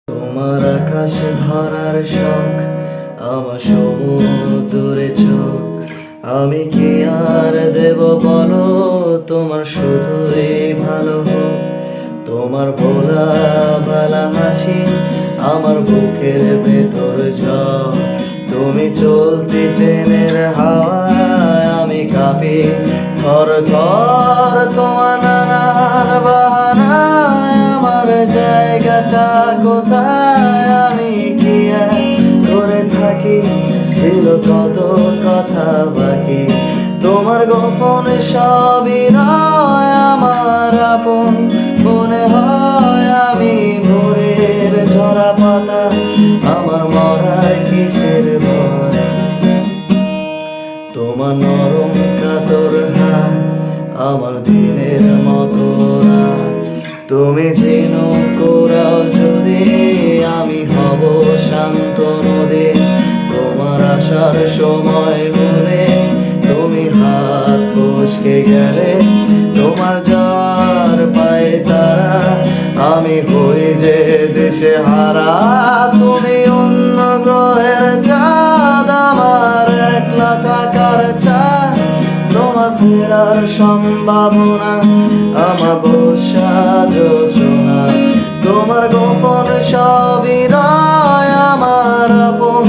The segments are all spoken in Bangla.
তোমার আকাশ ধরার শখ, আমার সমুদ্রে চোখ। আমি কি আর দেব বলো, তোমার শুধুই ভালো হোক। তোমার ভোলা ভালা হাসি আমার বুকের ভেতর ঝড়। তুমি চলতি ট্রেনের হাওয়ায় আমি কাঁপি থর থর। তোমার নানার বাহানায় আমার জায়গাটা কোথায়, আমি কি আর করে থাকি, ছিল কত কথা বাকি। তোমার গোপন সবই নয় আমার আপন মনে হয়। আমি ভোরের ঝরা পাতা, আমার মরার কিসের ভয়। তোমার নরম কাতর হাত আমার দিনের মতো রাত। তুমি ঝিনুক কোরাও যদি, আমি হব শান্ত নদী। তোমার আসার সময় হলে তুমি হাত ফসকে গেলে। তোমার যার পায়ে তারা, আমি হই যে দেশে হারা। তুমি অন্য গ্রহের চাঁদ, আমার একলা থাকার চাঁদ। তোমার ফেরার সম্ভাবনা আমাবস্যা যোজনা। তোমার গোপন সবই নয় আমার আপন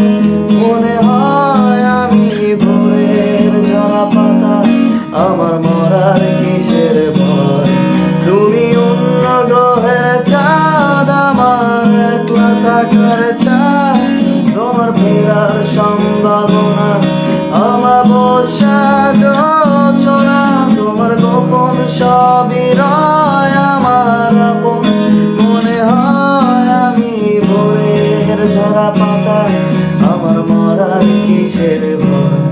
মনে হয়। আমি ভোরের ঝরা পাতা, আমার মরার কিসের ভয়। তুমি অন্য গ্রহের চাঁদ, আমার একলা থাকার চাঁদ। তোমার ফেরার সম্ভাবনা আমাবস্যা যোজনা। তোমার গোপন সবই নয় আমার আপন মনে হয়। আমি ভোরের ঝরা পাতা, আমার মরার কিসের ভয়।